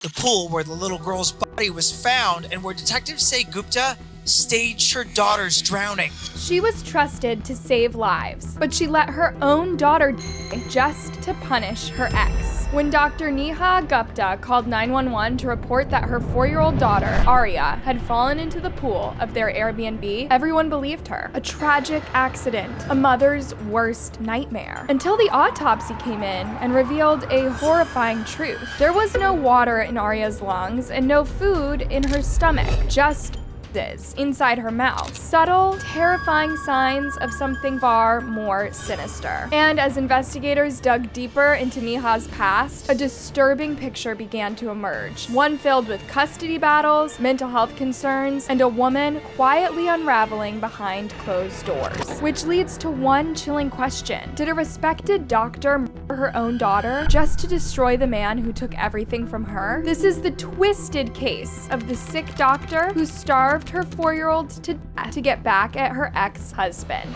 the pool where the little girl's body was found and where detectives say Gupta staged her daughter's drowning. She was trusted to save lives, but she let her own daughter die just to punish her ex. When Dr. Neha Gupta called 911 to report that her 4-year-old daughter, Arya, had fallen into the pool of their Airbnb, everyone believed her. A tragic accident, a mother's worst nightmare. Until the autopsy came in and revealed a horrifying truth. There was no water in Arya's lungs and no food in her stomach, just inside her mouth. Subtle, terrifying signs of something far more sinister. And as investigators dug deeper into Neha's past, a disturbing picture began to emerge. One filled with custody battles, mental health concerns, and a woman quietly unraveling behind closed doors. Which leads to one chilling question. Did a respected doctor murder her own daughter just to destroy the man who took everything from her? This is the twisted case of the sick doctor who starved her 4-year-old to death to get back at her ex-husband.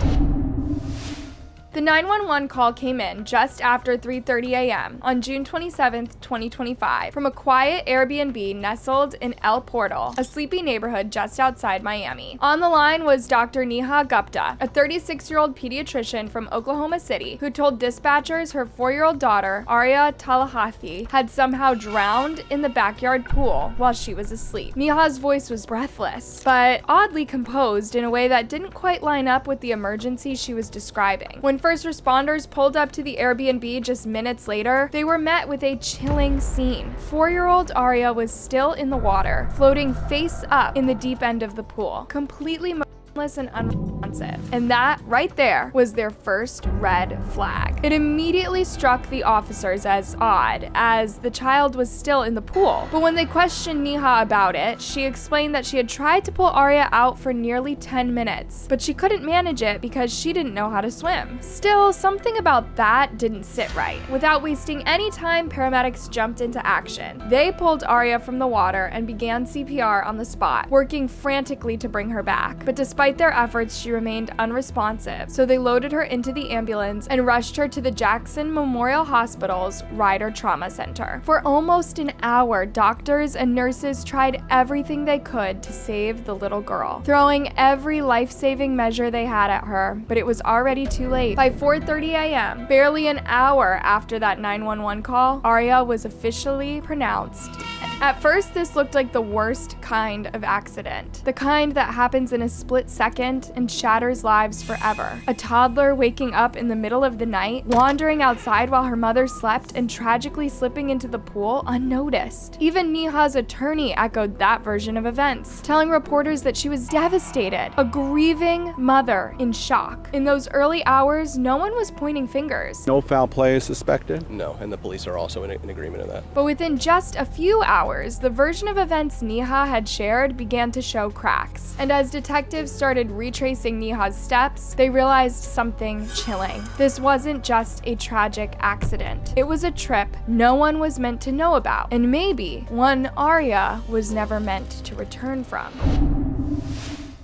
The 911 call came in just after 3:30 a.m. on June 27, 2025, from a quiet Airbnb nestled in El Portal, a sleepy neighborhood just outside Miami. On the line was Dr. Neha Gupta, a 36-year-old pediatrician from Oklahoma City, who told dispatchers her 4-year-old daughter, Arya Talahathi, had somehow drowned in the backyard pool while she was asleep. Neha's voice was breathless, but oddly composed in a way that didn't quite line up with the emergency she was describing. When first responders pulled up to the Airbnb just minutes later, they were met with a chilling scene. 4-year-old Arya was still in the water, floating face up in the deep end of the pool, completely motionless and unresponsive. And that, right there, was their first red flag. It immediately struck the officers as odd, as the child was still in the pool. But when they questioned Neha about it, she explained that she had tried to pull Arya out for nearly 10 minutes, but she couldn't manage it because she didn't know how to swim. Still, something about that didn't sit right. Without wasting any time, paramedics jumped into action. They pulled Arya from the water and began CPR on the spot, working frantically to bring her back. But despite their efforts, she remained unresponsive, so they loaded her into the ambulance and rushed her to the Jackson Memorial Hospital's Ryder Trauma Center. For almost an hour, doctors and nurses tried everything they could to save the little girl, throwing every life-saving measure they had at her, but it was already too late. By 4:30 a.m., barely an hour after that 911 call, Arya was officially pronounced dead. At first, this looked like the worst kind of accident. The kind that happens in a split second and shatters lives forever. A toddler waking up in the middle of the night, wandering outside while her mother slept, and tragically slipping into the pool unnoticed. Even Neha's attorney echoed that version of events, telling reporters that she was devastated, a grieving mother in shock. In those early hours, no one was pointing fingers. No foul play is suspected? No, and the police are also in agreement of that. But within just a few hours, the version of events Neha had shared began to show cracks. And as detectives started retracing Neha's steps, they realized something chilling. This wasn't just a tragic accident. It was a trip no one was meant to know about, and maybe one Arya was never meant to return from.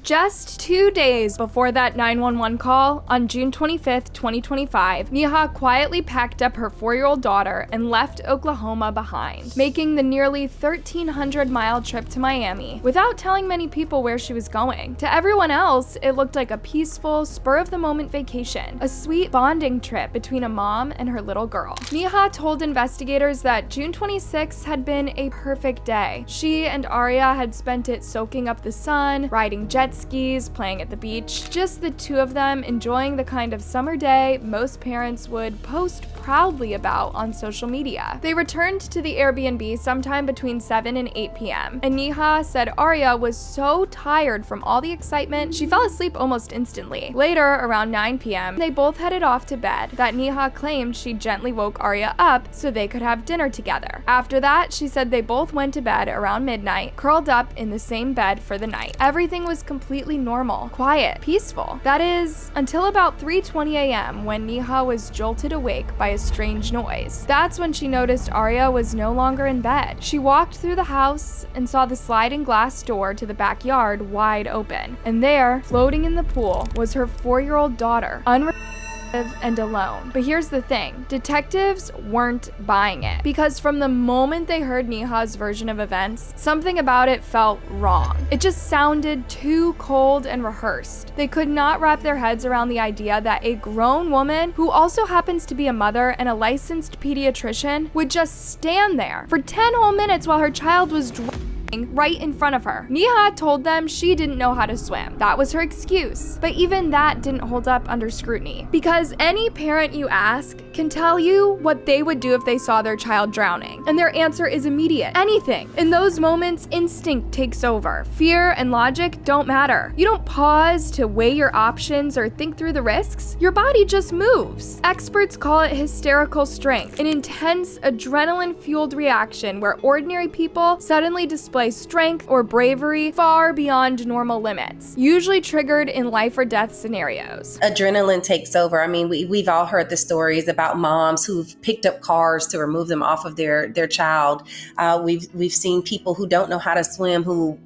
Just 2 days before that 911 call, on June 25th, 2025, Neha quietly packed up her 4-year-old daughter and left Oklahoma behind, making the nearly 1,300-mile trip to Miami without telling many people where she was going. To everyone else, it looked like a peaceful, spur-of-the-moment vacation, a sweet bonding trip between a mom and her little girl. Neha told investigators that June 26th had been a perfect day. She and Arya had spent it soaking up the sun, riding jet skis, playing at the beach, just the two of them enjoying the kind of summer day most parents would post proudly about on social media. They returned to the Airbnb sometime between 7 and 8 p.m. and Neha said Arya was so tired from all the excitement, she fell asleep almost instantly. Later, around 9 p.m., they both headed off to bed. That Neha claimed she gently woke Arya up so they could have dinner together. After that, she said they both went to bed around midnight, curled up in the same bed for the night. Everything was completely normal, quiet, peaceful. That is, until about 3:20 a.m. when Neha was jolted awake by a strange noise. That's when she noticed Arya was no longer in bed. She walked through the house and saw the sliding glass door to the backyard wide open. And there, floating in the pool, was her 4-year-old daughter, and alone. But here's the thing, detectives weren't buying it, because from the moment they heard Neha's version of events, something about it felt wrong. It just sounded too cold and rehearsed. They could not wrap their heads around the idea that a grown woman, who also happens to be a mother and a licensed pediatrician, would just stand there for 10 whole minutes while her child was right in front of her. Neha told them she didn't know how to swim. That was her excuse. But even that didn't hold up under scrutiny, because any parent you ask can tell you what they would do if they saw their child drowning, and their answer is immediate: anything. In those moments, instinct takes over. Fear and logic don't matter. You don't pause to weigh your options or think through the risks. Your body just moves. Experts call it hysterical strength, an intense adrenaline-fueled reaction where ordinary people suddenly display strength or bravery far beyond normal limits, usually triggered in life or death scenarios. Adrenaline takes over. I mean, we've all heard the stories about moms who've picked up cars to remove them off of their child. We've seen people who don't know how to swim who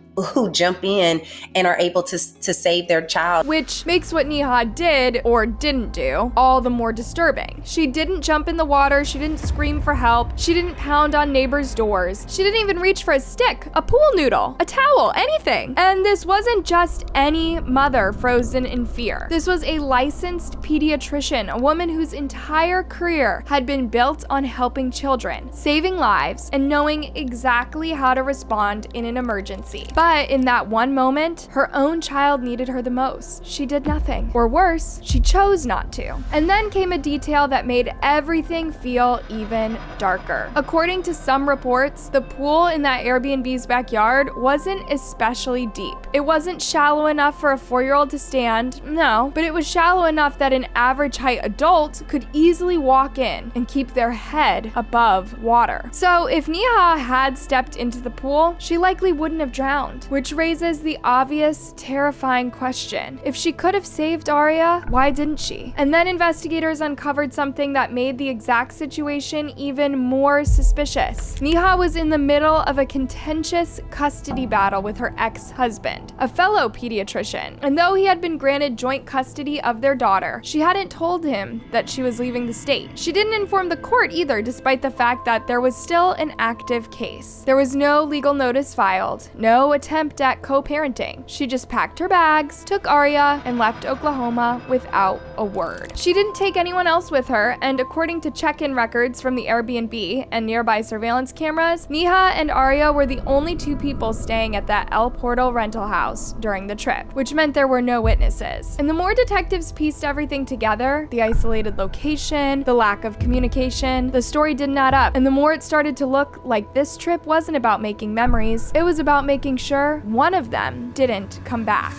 jump in and are able to save their child. Which makes what Neha did, or didn't do, all the more disturbing. She didn't jump in the water, she didn't scream for help, she didn't pound on neighbors' doors, she didn't even reach for a stick, a pool noodle, a towel, anything. And this wasn't just any mother frozen in fear. This was a licensed pediatrician, a woman whose entire career had been built on helping children, saving lives, and knowing exactly how to respond in an emergency. But in that one moment, her own child needed her the most. She did nothing. Or worse, she chose not to. And then came a detail that made everything feel even darker. According to some reports, the pool in that Airbnb's backyard wasn't especially deep. It wasn't shallow enough for a 4-year-old to stand, no, but it was shallow enough that an average height adult could easily walk in and keep their head above water. So if Neha had stepped into the pool, she likely wouldn't have drowned. Which raises the obvious, terrifying question. If she could have saved Arya, why didn't she? And then investigators uncovered something that made the exact situation even more suspicious. Neha was in the middle of a contentious custody battle with her ex-husband, a fellow pediatrician. And though he had been granted joint custody of their daughter, she hadn't told him that she was leaving the state. She didn't inform the court either, despite the fact that there was still an active case. There was no legal notice filed, no attempt at co-parenting. She just packed her bags, took Arya, and left Oklahoma without a word. She didn't take anyone else with her, and according to check-in records from the Airbnb and nearby surveillance cameras, Neha and Arya were the only two people staying at that El Portal rental house during the trip, which meant there were no witnesses. And the more detectives pieced everything together, the isolated location, the lack of communication, the story didn't add up, and the more it started to look like this trip wasn't about making memories, it was about making sure one of them didn't come back.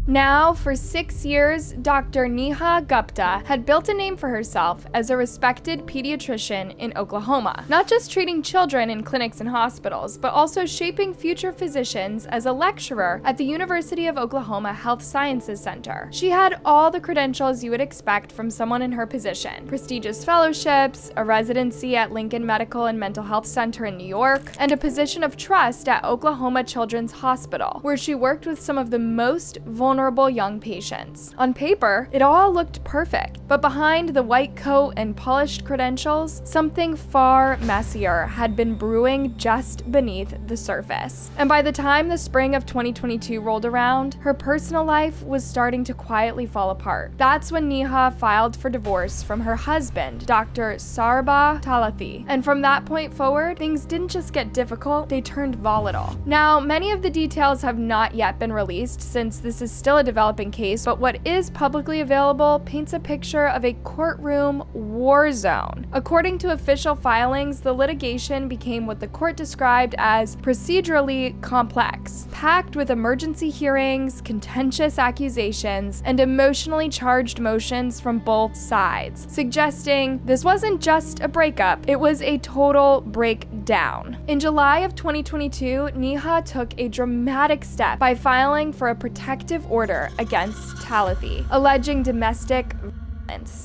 Now, for 6 years, Dr. Neha Gupta had built a name for herself as a respected pediatrician in Oklahoma, not just treating children in clinics and hospitals, but also shaping future physicians as a lecturer at the University of Oklahoma Health Sciences Center. She had all the credentials you would expect from someone in her position: prestigious fellowships, a residency at Lincoln Medical and Mental Health Center in New York, and a position of trust at Oklahoma Children's Hospital, where she worked with some of the most vulnerable young patients. On paper, it all looked perfect, but behind the white coat and polished credentials, something far messier had been brewing just beneath the surface. And by the time the spring of 2022 rolled around, her personal life was starting to quietly fall apart. That's when Neha filed for divorce from her husband, Dr. Sarba Talathi. And from that point forward, things didn't just get difficult, they turned volatile. Now, many of the details have not yet been released since this is still a developing case, but what is publicly available paints a picture of a courtroom war zone. According to official filings, the litigation became what the court described as procedurally complex, packed with emergency hearings, contentious accusations, and emotionally charged motions from both sides, suggesting this wasn't just a breakup, it was a total breakdown. In July of 2022, Neha took a dramatic step by filing for a protective order against Talathi, alleging domestic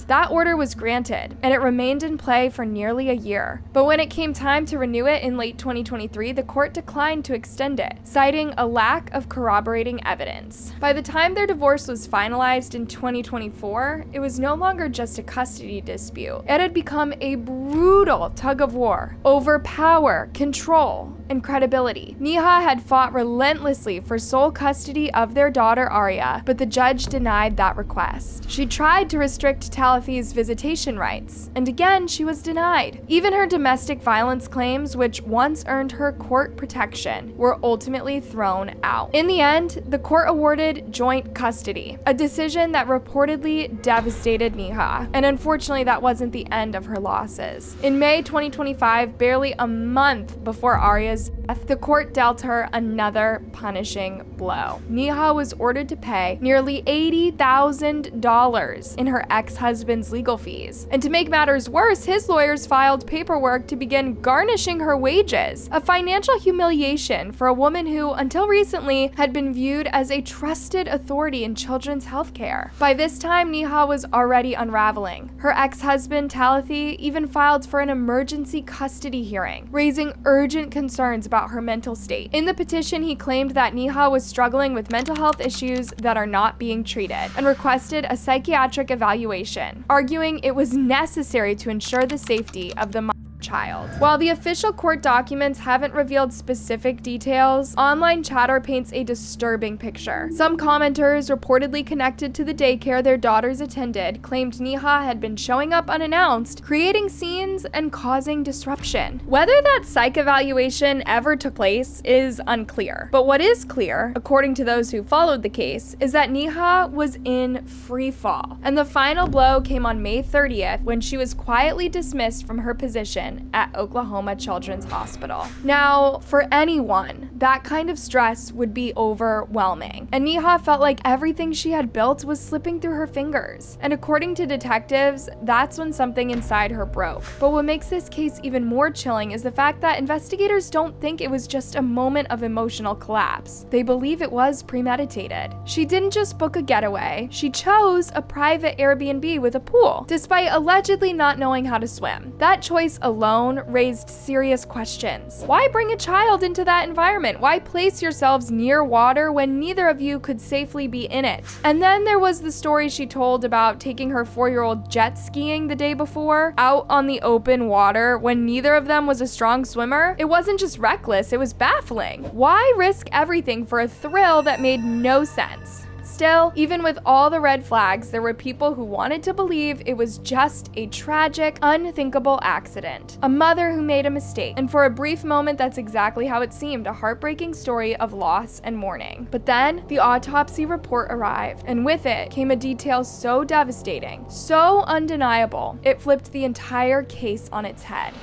That order was granted, and it remained in play for nearly a year. But when it came time to renew it in late 2023, the court declined to extend it, citing a lack of corroborating evidence. By the time their divorce was finalized in 2024, it was no longer just a custody dispute. It had become a brutal tug of war over power, control, and credibility. Neha had fought relentlessly for sole custody of their daughter Arya, but the judge denied that request. She tried to restrict Talathi's visitation rights, and again she was denied. Even her domestic violence claims, which once earned her court protection, were ultimately thrown out. In the end, the court awarded joint custody, a decision that reportedly devastated Neha, and unfortunately that wasn't the end of her losses. In May 2025, barely a month before Arya's death, the court dealt her another punishing blow. Neha was ordered to pay nearly $80,000 in her ex-husband's legal fees. And to make matters worse, his lawyers filed paperwork to begin garnishing her wages, a financial humiliation for a woman who, until recently, had been viewed as a trusted authority in children's health care. By this time, Neha was already unraveling. Her ex-husband, Talathi, even filed for an emergency custody hearing, raising urgent concerns about her mental state. In the petition, he claimed that Neha was struggling with mental health issues that are not being treated and requested a psychiatric evaluation, arguing it was necessary to ensure the safety of the child. While the official court documents haven't revealed specific details, online chatter paints a disturbing picture. Some commenters, reportedly connected to the daycare their daughters attended, claimed Neha had been showing up unannounced, creating scenes and causing disruption. Whether that psych evaluation ever took place is unclear, but what is clear, according to those who followed the case, is that Neha was in free fall, and the final blow came on May 30th when she was quietly dismissed from her position at Oklahoma Children's Hospital. Now, for anyone, that kind of stress would be overwhelming, and Neha felt like everything she had built was slipping through her fingers. And according to detectives, that's when something inside her broke. But what makes this case even more chilling is the fact that investigators don't think it was just a moment of emotional collapse. They believe it was premeditated. She didn't just book a getaway, she chose a private Airbnb with a pool, despite allegedly not knowing how to swim. That choice alone raised serious questions. Why bring a child into that environment? Why place yourselves near water when neither of you could safely be in it? And then there was the story she told about taking her 4-year-old jet skiing the day before, out on the open water when neither of them was a strong swimmer. It wasn't just reckless, it was baffling. Why risk everything for a thrill that made no sense? Still, even with all the red flags, there were people who wanted to believe it was just a tragic, unthinkable accident. A mother who made a mistake. And for a brief moment, that's exactly how it seemed, a heartbreaking story of loss and mourning. But then, the autopsy report arrived, and with it came a detail so devastating, so undeniable, it flipped the entire case on its head.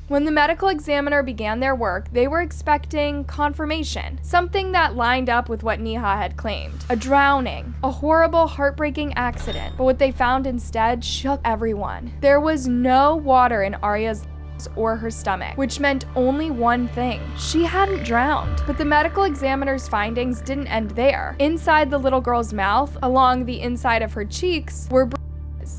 When the medical examiner began their work, they were expecting confirmation, something that lined up with what Neha had claimed. A drowning, a horrible, heartbreaking accident. But what they found instead shook everyone. There was no water in Arya's or her stomach, which meant only one thing: she hadn't drowned. But the medical examiner's findings didn't end there. Inside the little girl's mouth, along the inside of her cheeks, were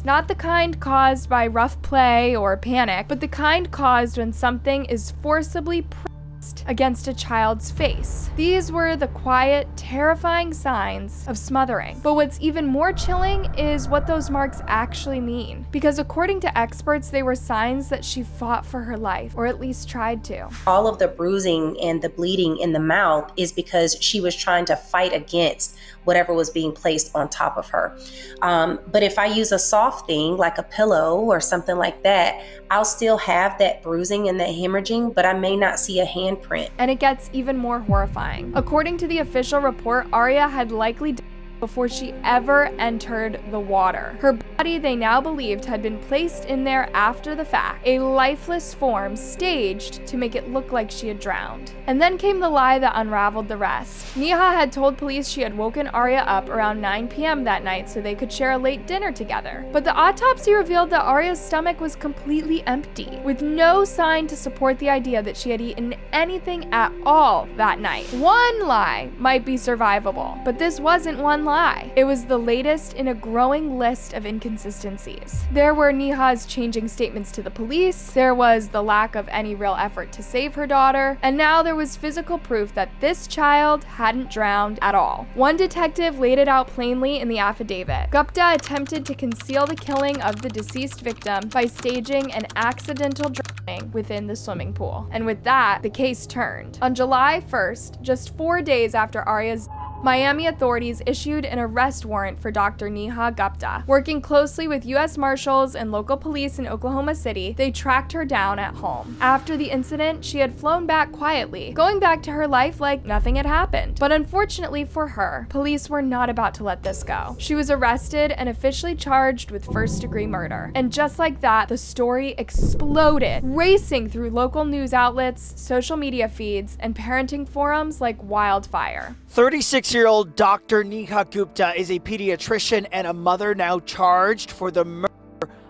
not the kind caused by rough play or panic, but the kind caused when something is forcibly pressed against a child's face. These were the quiet, terrifying signs of smothering. But what's even more chilling is what those marks actually mean. Because according to experts, they were signs that she fought for her life, or at least tried to. All of the bruising and the bleeding in the mouth is because she was trying to fight against whatever was being placed on top of her. But if I use a soft thing like a pillow or something like that, I'll still have that bruising and that hemorrhaging, but I may not see a handprint. And it gets even more horrifying. According to the official report, Arya had likely died before she ever entered the water. Her body, they now believed, had been placed in there after the fact, a lifeless form staged to make it look like she had drowned. And then came the lie that unraveled the rest. Neha had told police she had woken Arya up around 9 p.m. that night so they could share a late dinner together. But the autopsy revealed that Arya's stomach was completely empty, with no sign to support the idea that she had eaten anything at all that night. One lie might be survivable, but this wasn't one lie. lie. It was the latest in a growing list of inconsistencies. There were Neha's changing statements to the police, there was the lack of any real effort to save her daughter, and now there was physical proof that this child hadn't drowned at all. One detective laid it out plainly in the affidavit. Gupta attempted to conceal the killing of the deceased victim by staging an accidental drowning within the swimming pool. And with that, the case turned. On July 1st, just 4 days after Arya's Miami authorities issued an arrest warrant for Dr. Neha Gupta. Working closely with U.S. Marshals and local police in Oklahoma City, they tracked her down at home. After the incident, she had flown back quietly, going back to her life like nothing had happened. But unfortunately for her, police were not about to let this go. She was arrested and officially charged with first-degree murder. And just like that, the story exploded, racing through local news outlets, social media feeds, and parenting forums like wildfire. 36-year-old Dr. Neha Gupta is a pediatrician and a mother now charged for the murder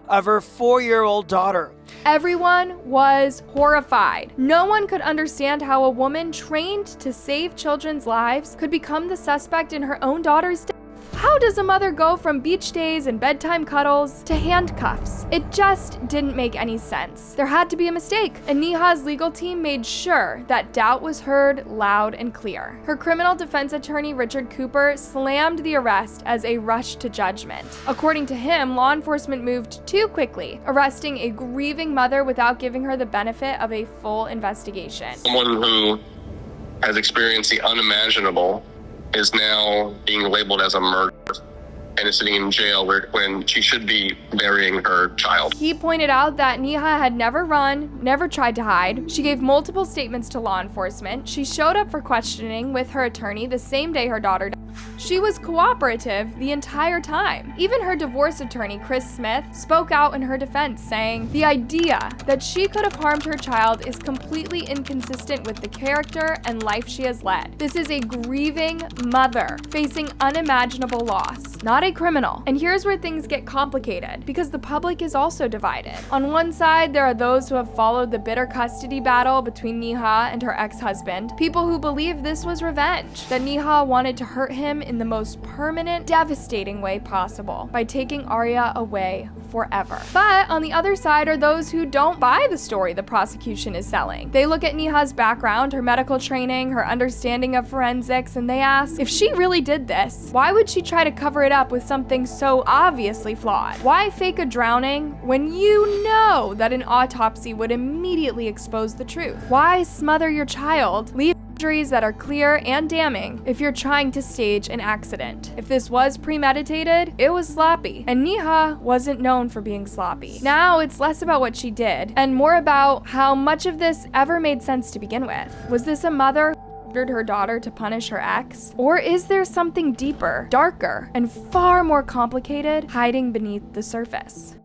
of her 4-year-old daughter. Everyone was horrified. No one could understand how a woman trained to save children's lives could become the suspect in her own daughter's death. How does a mother go from beach days and bedtime cuddles to handcuffs? It just didn't make any sense. There had to be a mistake, and Neha's legal team made sure that doubt was heard loud and clear. Her criminal defense attorney, Richard Cooper, slammed the arrest as a rush to judgment. According to him, law enforcement moved too quickly, arresting a grieving mother without giving her the benefit of a full investigation. Someone who has experienced the unimaginable is now being labeled as a murderer and is sitting in jail when she should be burying her child. He pointed out that Neha had never run, never tried to hide. She gave multiple statements to law enforcement. She showed up for questioning with her attorney the same day her daughter died. She was cooperative the entire time. Even her divorce attorney, Chris Smith, spoke out in her defense, saying, "The idea that she could have harmed her child is completely inconsistent with the character and life she has led. This is a grieving mother facing unimaginable loss, not a criminal." And here's where things get complicated, because the public is also divided. On one side, there are those who have followed the bitter custody battle between Neha and her ex-husband, people who believe this was revenge, that Neha wanted to hurt him in the most permanent, devastating way possible by taking Arya away forever. But on the other side are those who don't buy the story the prosecution is selling. They look at Neha's background, her medical training, her understanding of forensics, and they ask, if she really did this, why would she try to cover it up with something so obviously flawed? Why fake a drowning when you know that an autopsy would immediately expose the truth? Why smother your child, leave injuries that are clear and damning if you're trying to stage an accident? If this was premeditated, it was sloppy, and Neha wasn't known for being sloppy. Now it's less about what she did and more about how much of this ever made sense to begin with. Was this a mother who ordered her daughter to punish her ex? Or is there something deeper, darker, and far more complicated hiding beneath the surface?